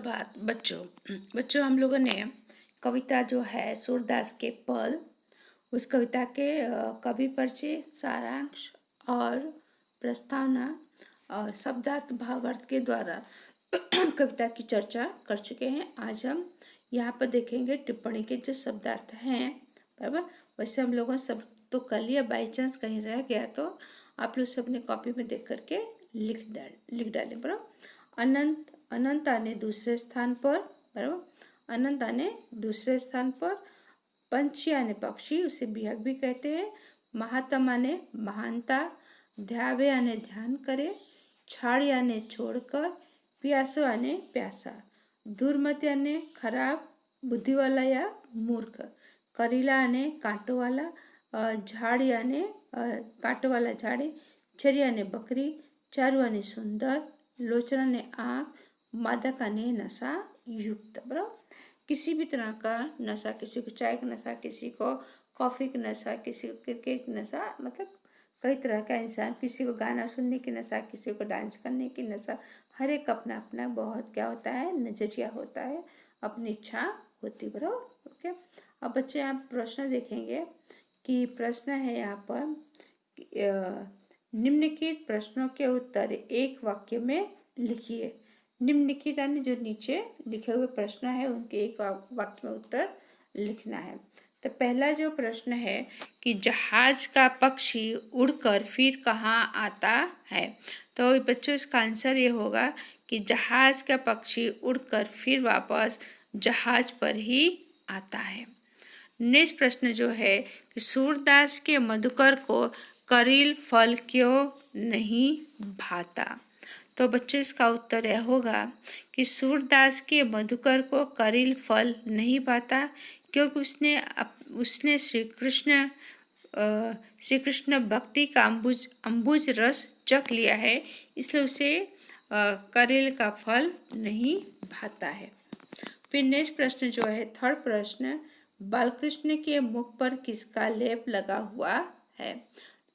सुप्रभात बच्चों हम लोगों ने कविता जो है सूरदास के पद उस कविता के कवि परिचय सारांश और प्रस्तावना और शब्दार्थ भावार्थ के द्वारा कविता की चर्चा कर चुके हैं। आज हम यहाँ पर देखेंगे टिप्पणी के जो शब्दार्थ हैं, बराबर। वैसे हम लोगों सब तो कर लिया, बाई चांस कहीं रह गया तो आप लोग सब ने कॉपी में देख करके लिख डालें, बराबर। अनंत अनंत आने दूसरे स्थान पर, बराबर। अनंत आने दूसरे स्थान पर। पंछी आने पक्षी, उसे विहग भी कहते हैं। महात्म आने महानता। ध्यावे आने ध्यान करे। छाड़ी आने छोड़कर। प्यासो आने प्यासा। दुर्मति आने खराब, बुद्धि वाला या मूर्ख। करीला आने कांटो वाला। झाड़ी आने कांटो वाला झाड़ी। चरी आने बकरी। चारू आने सुंदर। लोचना ने आँख। मादक आने नशा युक्त, बराबर। किसी भी तरह का नशा, किसी को चाय का नशा, किसी को कॉफ़ी का नशा, किसी को क्रिकेट का नशा, मतलब कई तरह का इंसान, किसी को गाना सुनने की नशा, किसी को डांस करने की नशा। हर एक अपना अपना बहुत क्या होता है, नजरिया होता है, अपनी इच्छा होती, बराबर। ओके, अब बच्चे आप प्रश्न देखेंगे कि प्रश्न है यहाँ पर निम्नलिखित प्रश्नों के उत्तर एक वाक्य में लिखिए। निम्नलिखित यानी जो नीचे लिखे हुए प्रश्न है उनके एक वाक्य में उत्तर लिखना है। तो पहला जो प्रश्न है कि जहाज का पक्षी उड़कर फिर कहाँ आता है, तो बच्चों इसका आंसर ये होगा कि जहाज का पक्षी उड़कर फिर वापस जहाज पर ही आता है। नेक्स्ट प्रश्न जो है कि सूरदास के मधुकर को करील फल क्यों नहीं भाता, तो बच्चों इसका उत्तर यह होगा कि सूरदास के मधुकर को करील फल नहीं भाता क्योंकि उसने श्री कृष्ण भक्ति का अम्बुज रस चख लिया है, इसलिए उसे करील का फल नहीं भाता है। फिर नेक्स्ट प्रश्न जो है थर्ड प्रश्न, बालकृष्ण के मुख पर किसका लेप लगा हुआ है,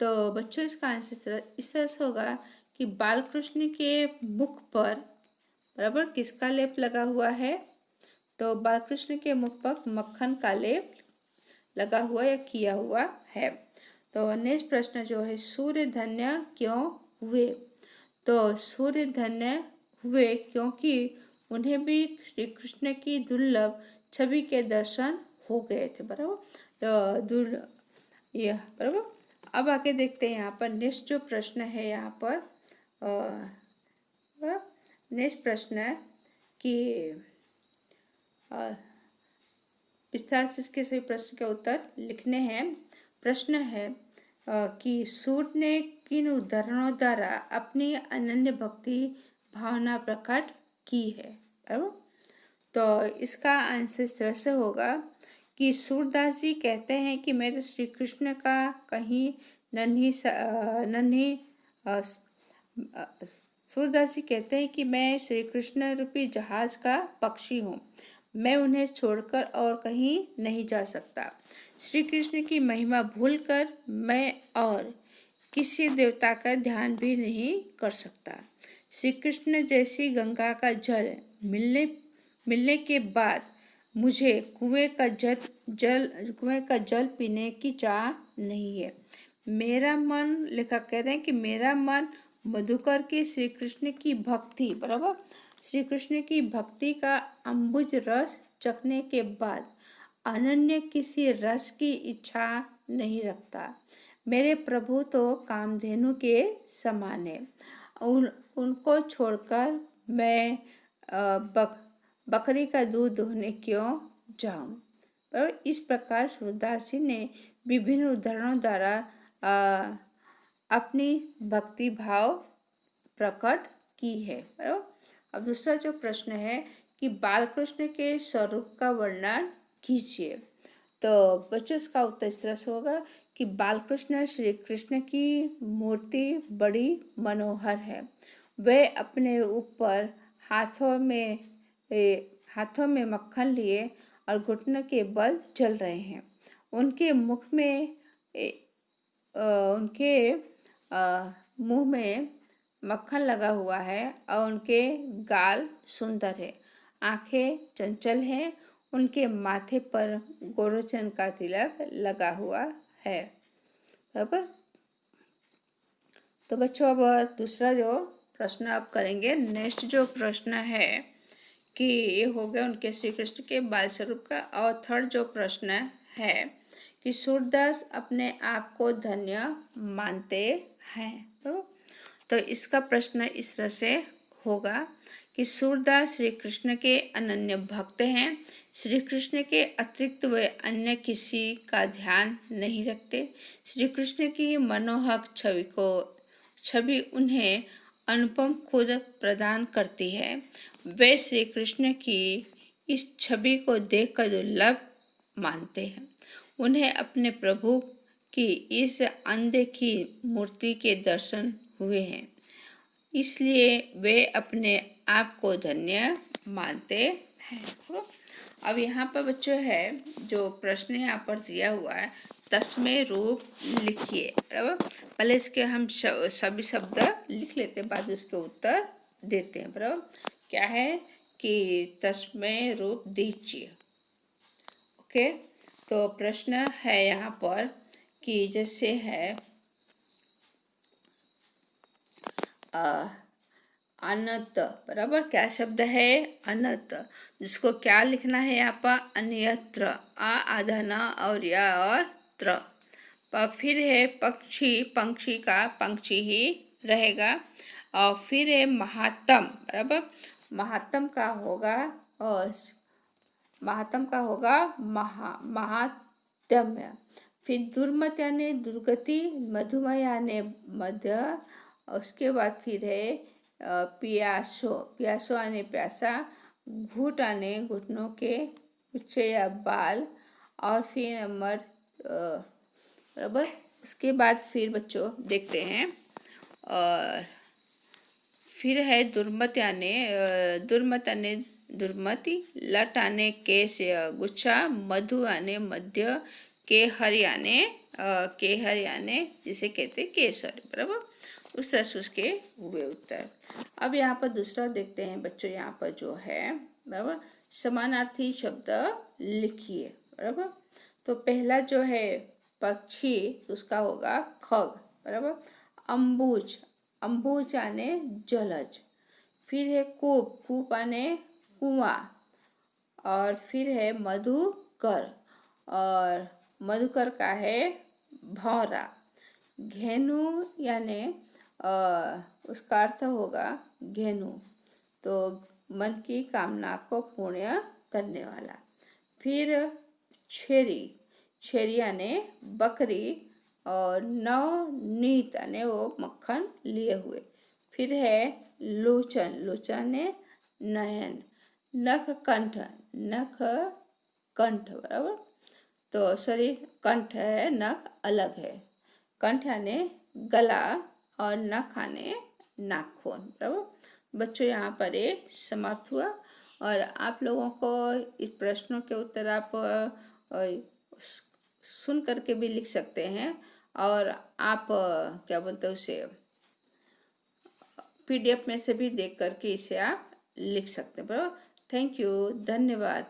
तो बच्चों इसका आंसर इस तरह से होगा कि बालकृष्ण के मुख पर, बराबर, किसका लेप लगा हुआ है, तो बालकृष्ण के मुख पर मक्खन का लेप लगा हुआ या किया हुआ है। तो नेक्स्ट प्रश्न जो है सूर्य धन्य क्यों हुए, तो सूर्य धन्य हुए क्योंकि उन्हें भी श्री कृष्ण की दुर्लभ छवि के दर्शन हो गए थे, बराबर। यह बराबर। अब आगे देखते हैं यहाँ पर नेक्स्ट जो प्रश्न है, यहाँ पर नेक्स्ट प्रश्न है कि विस्तार से इसके सभी प्रश्न के उत्तर लिखने हैं। प्रश्न है कि सूर्य ने किन उदाहरणों द्वारा अपनी अनन्य भक्ति भावना प्रकट की है, बराबर। तो इसका आंसर इस तरह से होगा कि सूरदास जी कहते हैं कि मैं तो श्री कृष्ण का कहीं सूरदास जी कहते हैं कि मैं श्री कृष्ण रूपी जहाज का पक्षी हूँ, मैं उन्हें छोड़कर और कहीं नहीं जा सकता। श्री कृष्ण की महिमा भूलकर मैं और किसी देवता का ध्यान भी नहीं कर सकता। श्री कृष्ण जैसी गंगा का जल मिलने के बाद मुझे कुएं का जल पीने की चाह नहीं है। मेरा मन, लेखक कह रहे हैं कि मेरा मन मधुकर के श्री कृष्ण की भक्ति, बराबर, श्री कृष्ण की भक्ति का अम्बुज रस चखने के बाद अनन्य किसी रस की इच्छा नहीं रखता। मेरे प्रभु तो कामधेनु के समान है, उनको छोड़कर मैं बकरी का दूध दोहने क्यों जाऊं। पर इस प्रकार सूरदास जी ने विभिन्न उदाहरणों द्वारा अपनी भक्ति भाव प्रकट की है, बराबर। अब दूसरा जो प्रश्न है कि बालकृष्ण के स्वरूप का वर्णन कीजिए, तो बच्चों इसका उत्तर इस तरह से होगा कि बालकृष्ण श्री कृष्ण की मूर्ति बड़ी मनोहर है। वे अपने ऊपर हाथों में मक्खन लिए और घुटनों के बल चल रहे हैं। उनके मुंह में मक्खन लगा हुआ है और उनके गाल सुंदर है। आंखें चंचल हैं, उनके माथे पर गोरोचन का तिलक लगा हुआ है। बराबर। तो बच्चों अब दूसरा जो प्रश्न आप करेंगे, नेक्स्ट जो प्रश्न है कि ये हो गया उनके श्री कृष्ण के बाल स्वरूप का। और थर्ड जो प्रश्न है कि सूरदास अपने आप को धन्य मानते हैं। तो इसका प्रश्न इस तरह से होगा कि सूरदास श्री कृष्ण के अनन्य भक्त हैं। श्री कृष्ण के अतिरिक्त वे अन्य किसी का ध्यान नहीं रखते। श्री कृष्ण की मनोहक छवि उन्हें अनुपम खुद प्रदान करती है। वे श्री कृष्ण की इस छवि को देखकर दुर्लभ मानते हैं। उन्हें अपने प्रभु की इस अनदेखी मूर्ति के दर्शन हुए हैं, इसलिए वे अपने आप को धन्य मानते हैं। अब यहाँ पर बच्चों है जो प्रश्न यहाँ पर दिया हुआ है, तस्मै रूप लिखिए। बराबर। पहले इसके हम सभी शब्द लिख लेते हैं, बाद उसके उत्तर देते हैं। बराबर। क्या है कि तस्मै रूप दीजिए। ओके। तो प्रश्न है यहाँ पर कि जैसे है अनंत। बराबर। क्या शब्द है? अनंत। जिसको क्या लिखना है यहाँ पर? अन्यत्र। आधा न और या और त्र। फिर है पक्षी, पंक्षी का पंक्षी ही रहेगा। और फिर है महात्म। बराबर। महात्म का होगा और महात्म का होगा महात्म्य। फिर दुर्मत यानी दुर्गति, मधुमय यानी मध्य। उसके बाद फिर है प्यासो। प्यासो यानी प्यासा। घुट यानी घुटनों के गुच्छे या बाल। और फिर नंबर बराबर। उसके बाद फिर बच्चों देखते हैं और फिर है दुर्मत यानी दुर्मति। लट आने केस या गुच्छा। मधु आने मध्य। केहर यानी जिसे कहते केसर। बराबर। उस तरह से उसके हुए उत्तर। अब यहाँ पर दूसरा देखते हैं बच्चों, यहाँ पर जो है बराबर समानार्थी शब्द लिखिए। बराबर। तो पहला जो है पक्षी, उसका होगा खग। बराबर। अम्बुज, अम्बुज यानी जलज। फिर है कूप, कूप यानी कुआं। और फिर है मधुकर, और मधुकर का है भौरा। घेनु यानी उसका अर्थ होगा घेनु, तो मन की कामना को पूर्ण करने वाला। फिर छेरी, छेरी यानी बकरी। और नवनीत यानी वो मक्खन लिए हुए। फिर है लोचन, लोचन ने नयन। नख कंठ, नख कंठ। बराबर। तो शरीर कंठ है, नख अलग है। कंठ यानी गला और नख यानी नाखून। बराबर। बच्चों यहाँ पर ये समाप्त हुआ। और आप लोगों को इस प्रश्नों के उत्तर आप सुन करके भी लिख सकते हैं, और आप क्या बोलते हैं उसे PDF में से भी देख करके इसे आप लिख सकते हैं। बराबर। थैंक यू, धन्यवाद।